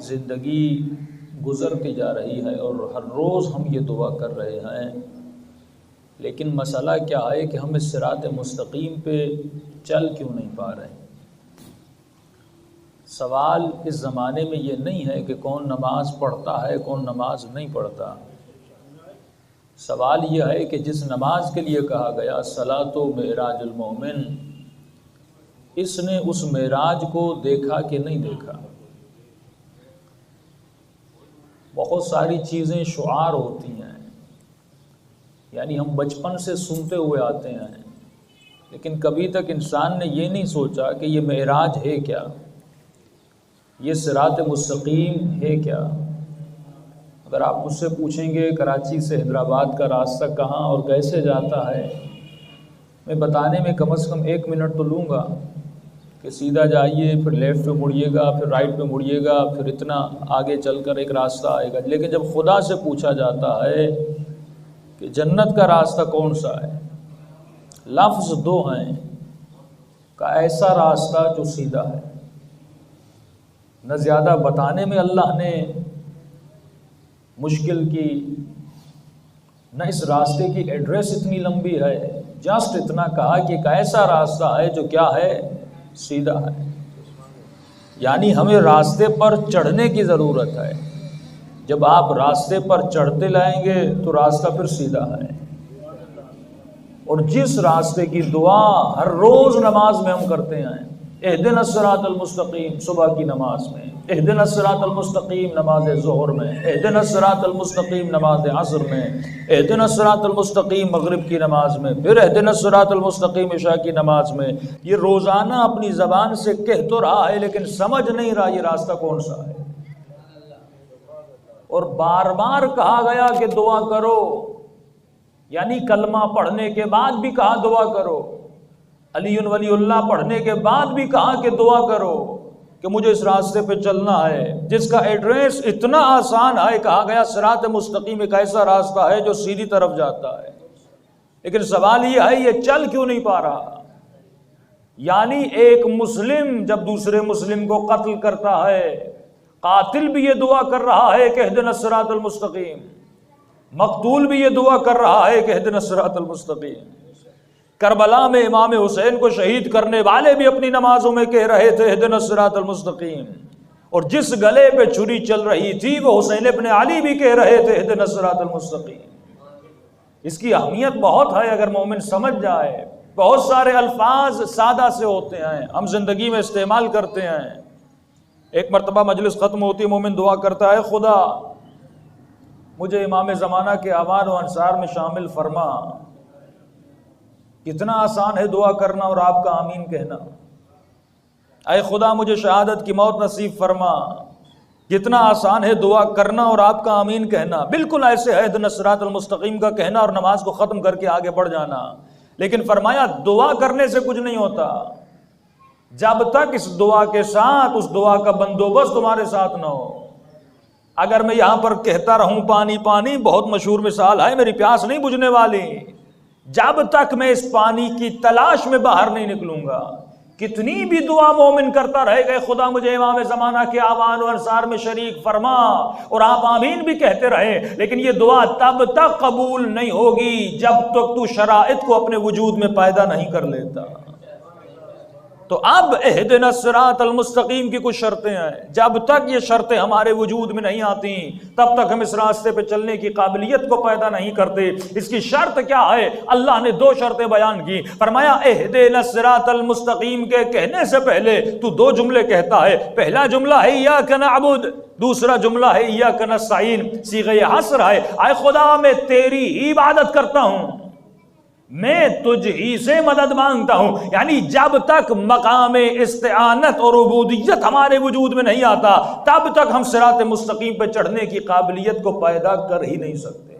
زندگی گزرتی جا رہی ہے اور ہر روز ہم یہ دعا کر رہے ہیں، لیکن مسئلہ کیا ہے کہ ہم اس صراط مستقیم پہ چل کیوں نہیں پا رہے ہیں۔ سوال اس زمانے میں یہ نہیں ہے کہ کون نماز پڑھتا ہے کون نماز نہیں پڑھتا، سوال یہ ہے کہ جس نماز کے لیے کہا گیا صلاۃ و معراج المومن، اس نے اس معراج کو دیکھا کہ نہیں دیکھا۔ بہت ساری چیزیں شعار ہوتی ہیں، یعنی ہم بچپن سے سنتے ہوئے آتے ہیں، لیکن کبھی تک انسان نے یہ نہیں سوچا کہ یہ معراج ہے کیا، یہ صراط مستقیم ہے کیا۔ اگر آپ مجھ سے پوچھیں گے کراچی سے حیدرآباد کا راستہ کہاں اور کیسے جاتا ہے، میں بتانے میں کم از کم 1 منٹ تو لوں گا کہ سیدھا جائیے، پھر لیفٹ پہ مڑیے گا، پھر رائٹ پہ مڑیے گا، پھر اتنا آگے چل کر ایک راستہ آئے گا۔ لیکن جب خدا سے پوچھا جاتا ہے کہ جنت کا راستہ کون سا ہے، لفظ 2 ہیں کا ایسا راستہ جو سیدھا ہے۔ نہ زیادہ بتانے میں اللہ نے مشکل کی، نہ اس راستے کی ایڈریس اتنی لمبی ہے، جسٹ اتنا کہا کہ ایک ایسا راستہ ہے جو کیا ہے، سیدھا ہے۔ یعنی ہمیں راستے پر چڑھنے کی ضرورت ہے، جب آپ راستے پر چڑھتے لائیں گے تو راستہ پھر سیدھا ہے۔ اور جس راستے کی دعا ہر روز نماز میں ہم کرتے ہیں، اہدنا الصراط المستقیم صبح کی نماز میں، اہدنا الصراط المستقیم نماز ظہر میں، اہدنا الصراط المستقیم نماز عصر میں، اہدنا الصراط المستقیم مغرب کی نماز میں، پھر اہدنا الصراط المستقیم عشاء کی نماز میں، یہ روزانہ اپنی زبان سے کہہ تو رہا ہے لیکن سمجھ نہیں رہا یہ راستہ کون سا ہے۔ اور بار بار کہا گیا کہ دعا کرو، یعنی کلمہ پڑھنے کے بعد بھی کہا دعا کرو، علی ولی اللہ پڑھنے کے بعد بھی کہا کہ دعا کرو کہ مجھے اس راستے پہ چلنا ہے جس کا ایڈریس اتنا آسان ہے۔ کہا گیا صراط مستقیم ایک ایسا راستہ ہے جو سیدھی طرف جاتا ہے، لیکن سوال یہ ہے یہ چل کیوں نہیں پا رہا۔ یعنی ایک مسلم جب دوسرے مسلم کو قتل کرتا ہے، قاتل بھی یہ دعا کر رہا ہے کہ اہدنا الصراط المستقیم، مقتول بھی یہ دعا کر رہا ہے کہ اہدنا الصراط المستقیم۔ کربلا میں امام حسین کو شہید کرنے والے بھی اپنی نمازوں میں کہہ رہے تھے اہدنا الصراط المستقیم، اور جس گلے پہ چھری چل رہی تھی وہ حسین ابن علی بھی کہہ رہے تھے اہدنا الصراط المستقیم۔ اس کی اہمیت بہت ہے اگر مومن سمجھ جائے۔ بہت سارے الفاظ سادہ سے ہوتے ہیں، ہم زندگی میں استعمال کرتے ہیں۔ ایک مرتبہ مجلس ختم ہوتی، مومن دعا کرتا ہے خدا مجھے امام زمانہ کے اعوان و انصار میں شامل فرما۔ کتنا آسان ہے دعا کرنا اور آپ کا آمین کہنا۔ اے خدا مجھے شہادت کی موت نصیب فرما، کتنا آسان ہے دعا کرنا اور آپ کا آمین کہنا۔ بالکل ایسے ہے اہدنا الصراط المستقیم کا کہنا اور نماز کو ختم کر کے آگے بڑھ جانا۔ لیکن فرمایا دعا کرنے سے کچھ نہیں ہوتا جب تک اس دعا کے ساتھ اس دعا کا بندوبست تمہارے ساتھ نہ ہو۔ اگر میں یہاں پر کہتا رہوں پانی پانی، بہت مشہور مثال ہے، میری پیاس نہیں بجھنے والی جب تک میں اس پانی کی تلاش میں باہر نہیں نکلوں گا۔ کتنی بھی دعا مومن کرتا رہے گا خدا مجھے امام زمانہ کے اعوان و انصار میں شریک فرما، اور آپ آمین بھی کہتے رہے، لیکن یہ دعا تب تک قبول نہیں ہوگی جب تک تو شرائط کو اپنے وجود میں پیدا نہیں کر لیتا۔ تو اب اہدنا الصراط المستقیم کی کچھ شرطیں ہیں، جب تک یہ شرطیں ہمارے وجود میں نہیں آتی تب تک ہم اس راستے پہ چلنے کی قابلیت کو پیدا نہیں کرتے۔ اس کی شرط کیا ہے؟ اللہ نے 2 شرطیں بیان کی، فرمایا اہدنا الصراط المستقیم کے کہنے سے پہلے تو 2 جملے کہتا ہے۔ پہلا جملہ ہے ایاک نعبد، دوسرا جملہ ہے ایاک نستعین، صیغہ حصر ہے۔ اے خدا میں تیری ہی عبادت کرتا ہوں، میں تجھ ہی سے مدد مانگتا ہوں۔ یعنی جب تک مقام استعانت اور عبودیت ہمارے وجود میں نہیں آتا تب تک ہم صراط مستقیم پہ چڑھنے کی قابلیت کو پیدا کر ہی نہیں سکتے۔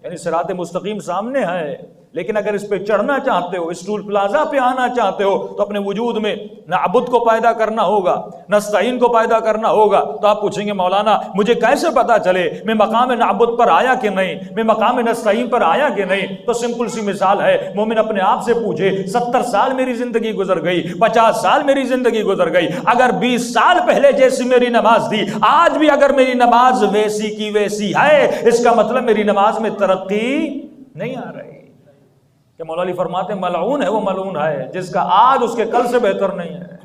یعنی صراط مستقیم سامنے ہے لیکن اگر اس پہ چڑھنا چاہتے ہو، اسٹول پلازا پہ آنا چاہتے ہو، تو اپنے وجود میں نعبد کو پیدا کرنا ہوگا، نستعین کو پیدا کرنا ہوگا۔ تو آپ پوچھیں گے مولانا مجھے کیسے پتا چلے میں مقام نعبد پر آیا کہ نہیں، میں مقام نستعین پر آیا کہ نہیں؟ تو سمپل سی مثال ہے، مومن اپنے آپ سے پوچھے 70 سال میری زندگی گزر گئی، 50 سال میری زندگی گزر گئی، اگر 20 سال پہلے جیسی میری نماز تھی، آج بھی اگر میری نماز ویسی کی ویسی ہے، اس کا مطلب میری نماز میں ترقی نہیں آ رہی۔ کہ مولا علی فرماتے ہیں ملعون ہے وہ ملعون ہے جس کا آج اس کے کل سے بہتر نہیں ہے۔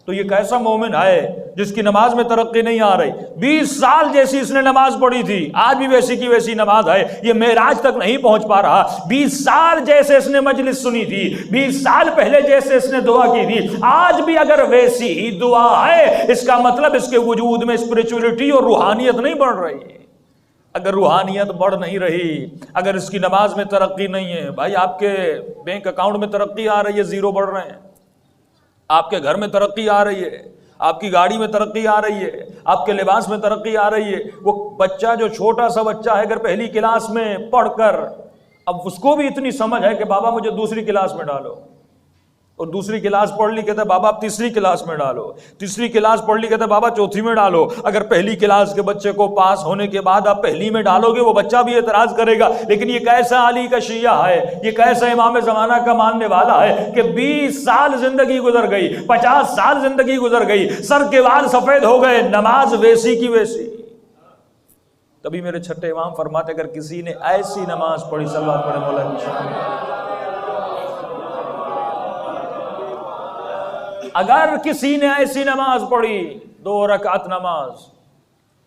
تو یہ کیسا مومن ہے جس کی نماز میں ترقی نہیں آ رہی؟ 20 سال جیسی اس نے نماز پڑھی تھی، آج بھی ویسی کی ویسی نماز ہے، یہ معراج تک نہیں پہنچ پا رہا۔ 20 سال جیسے اس نے مجلس سنی تھی، 20 سال پہلے جیسے اس نے دعا کی تھی، آج بھی اگر ویسی ہی دعا ہے، اس کا مطلب اس کے وجود میں اسپریچولیٹی اور روحانیت نہیں بڑھ رہی۔ اگر روحانیت بڑھ نہیں رہی، اگر اس کی نماز میں ترقی نہیں ہے، بھائی آپ کے بینک اکاؤنٹ میں ترقی آ رہی ہے، زیرو بڑھ رہے ہیں، آپ کے گھر میں ترقی آ رہی ہے، آپ کی گاڑی میں ترقی آ رہی ہے، آپ کے لباس میں ترقی آ رہی ہے۔ وہ بچہ جو چھوٹا سا بچہ ہے، اگر پہلی کلاس میں پڑھ کر اب اس کو بھی اتنی سمجھ ہے کہ بابا مجھے دوسری کلاس میں ڈالو، اور دوسری کلاس پڑھ لی کہتا ہے بابا آپ تیسری کلاس میں ڈالو، تیسری کلاس پڑھ لی کہتا ہے بابا چوتھی میں ڈالو۔ اگر پہلی کلاس کے بچے کو پاس ہونے کے بعد آپ پہلی میں ڈالو گے، وہ بچہ بھی اعتراض کرے گا، لیکن یہ کیسا علی کا شیعہ ہے، یہ کیسا امام زمانہ کا ماننے والا ہے کہ 20 سال زندگی گزر گئی، 50 سال زندگی گزر گئی، سر کے بال سفید ہو گئے، نماز ویسی کی ویسی۔ تبھی میرے چھٹے امام فرماتے اگر کسی نے ایسی نماز پڑھی، صلوات پڑھے مولا کی شان، اگر کسی نے ایسی نماز پڑھی 2 رکعت نماز،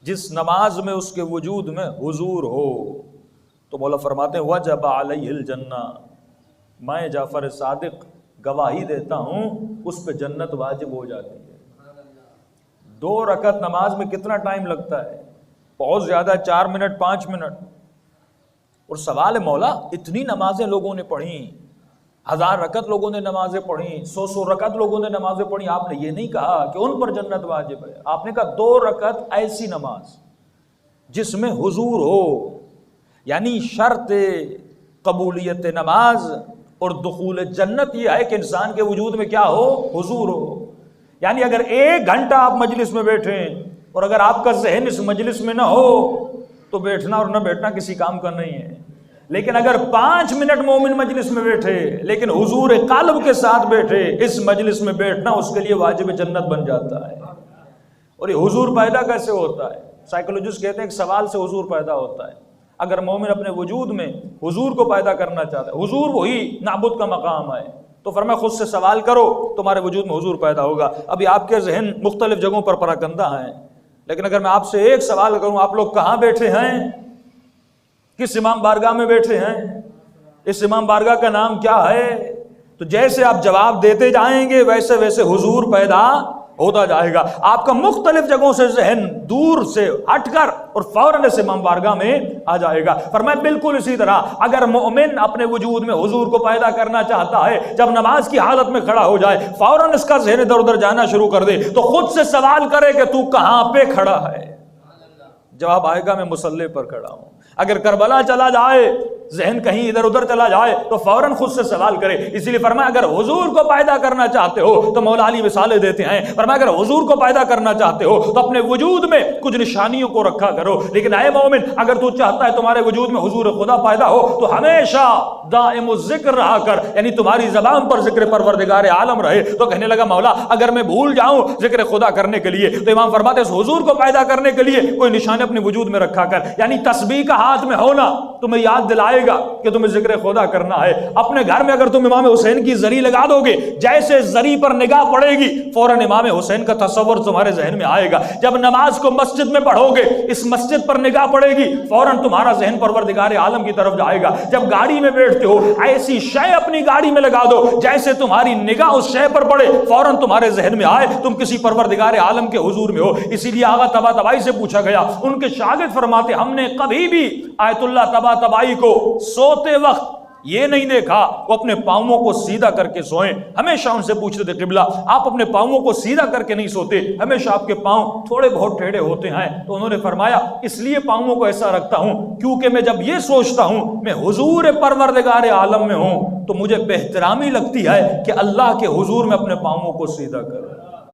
جس نماز میں اس کے وجود میں حضور ہو، تو مولا فرماتے ہیں وجب علیہ الجنہ، میں جعفر صادق گواہی دیتا ہوں اس پہ جنت واجب ہو جاتی ہے۔ 2 رکعت نماز میں کتنا ٹائم لگتا ہے؟ بہت زیادہ، 4 منٹ 5 منٹ۔ اور سوال ہے مولا اتنی نمازیں لوگوں نے پڑھی، 1000 رکعت لوگوں نے نمازیں پڑھی، 100 رکعت لوگوں نے نمازیں پڑھی، آپ نے یہ نہیں کہا کہ ان پر جنت واجب ہے، آپ نے کہا 2 رکعت ایسی نماز جس میں حضور ہو، یعنی شرط قبولیت نماز اور دخول جنت یہ ہے کہ انسان کے وجود میں کیا ہو؟ حضور ہو۔ یعنی اگر 1 گھنٹہ آپ مجلس میں بیٹھیں اور اگر آپ کا ذہن اس مجلس میں نہ ہو تو بیٹھنا اور نہ بیٹھنا کسی کام کا نہیں ہے، لیکن اگر 5 منٹ مومن مجلس میں بیٹھے لیکن حضور قلب کے ساتھ بیٹھے، اس مجلس میں بیٹھنا اس کے لیے واجب جنت بن جاتا ہے۔ اور یہ حضور پیدا کیسے ہوتا ہے؟ سائیکولوجسٹ کہتے ہیں کہ سوال سے حضور پیدا ہوتا ہے۔ اگر مومن اپنے وجود میں حضور کو پیدا کرنا چاہتا ہے، حضور وہی نعبد کا مقام ہے، تو فرمایا خود سے سوال کرو تمہارے وجود میں حضور پیدا ہوگا۔ ابھی آپ کے ذہن مختلف جگہوں پر پراکندہ ہیں، لیکن اگر میں آپ سے ایک سوال کروں، آپ لوگ کہاں بیٹھے ہیں؟ کس امام بارگاہ میں بیٹھے ہیں؟ اس امام بارگاہ کا نام کیا ہے؟ تو جیسے آپ جواب دیتے جائیں گے ویسے ویسے حضور پیدا ہوتا جائے گا۔ آپ کا مختلف جگہوں سے ذہن دور سے ہٹ کر اور فوراً اس امام بارگاہ میں آ جائے گا۔ فرمایا بالکل اسی طرح اگر مومن اپنے وجود میں حضور کو پیدا کرنا چاہتا ہے، جب نماز کی حالت میں کھڑا ہو جائے فوراً اس کا ذہن ادھر ادھر جانا شروع کر دے تو خود سے سوال کرے کہ تو کہاں پہ کھڑا ہے؟ جواب آئے گا میں مصلی پر کھڑا ہوں۔ اگر کربلا چلا جائے، ذہن کہیں ادھر ادھر چلا جائے تو فوراً خود سے سوال کرے۔ اسی لیے فرمایا اگر حضور کو پیدا کرنا چاہتے ہو تو مولا علی مثالیں دیتے ہیں، فرمایا اگر حضور کو پیدا کرنا چاہتے ہو تو اپنے وجود میں کچھ نشانیوں کو رکھا کرو، لیکن اے مومن اگر تو چاہتا ہے تمہارے وجود میں حضور خدا پیدا ہو تو ہمیشہ دائم الذکر رہا کر، یعنی تمہاری زبان پر ذکر پروردگار عالم رہے۔ تو کہنے لگا مولا اگر میں بھول جاؤں ذکر خدا کرنے کے لیے، تو امام فرماتے ہیں حضور کو پیدا کرنے کے لیے کوئی نشان اپنے وجود میں رکھا کر، یعنی تسبیح کا ہاتھ میں ہونا تمہیں یاد دلائے گا کہ تمہیں ذکر خدا کرنا ہے۔ اپنے گھر میں اگر تم امام حسین کی زری لگا دو گے، جیسے زری پر نگاہ پڑے گی فوراً امام حسین کا تصور تمہارے ذہن میں آئے گا۔ جب نماز کو مسجد میں پڑھو گے، اس مسجد پر نگاہ پڑے گی فوراً تمہارا ذہن پروردگار عالم کی طرف جائے گا۔ جب گاڑی میں بیٹھتے ہو ایسی شے اپنی گاڑی میں لگا دو جیسے تمہاری نگاہ اس شے پر پڑے فوراً تمہارے ذہن میں آئے تم کسی پروردگار عالم کے حضور میں ہو۔ اسی لیے آغا طباطبائی سے پوچھا گیا، ان کے شاگرد فرماتے ہم نے کبھی بھی آیت اللہ طباطبائی کو سوتے وقت یہ نہیں دیکھا وہ اپنے پاؤں کو سیدھا کر کے سوئیں. ہمیشہ ان سے پوچھتے تھے قبلہ آپ اپنے پاؤں کو سیدھا کر کے نہیں سوتے, ہمیشہ آپ کے پاؤں تھوڑے بہت ٹیڑھے ہوتے ہیں. تو انہوں نے فرمایا اس لیے پاؤں کو ایسا رکھتا ہوں کیونکہ میں جب یہ سوچتا ہوں میں حضور پروردگار عالم میں ہوں تو مجھے بہترامی لگتی ہے کہ اللہ کے حضور میں اپنے پاؤں کو سیدھا کروں.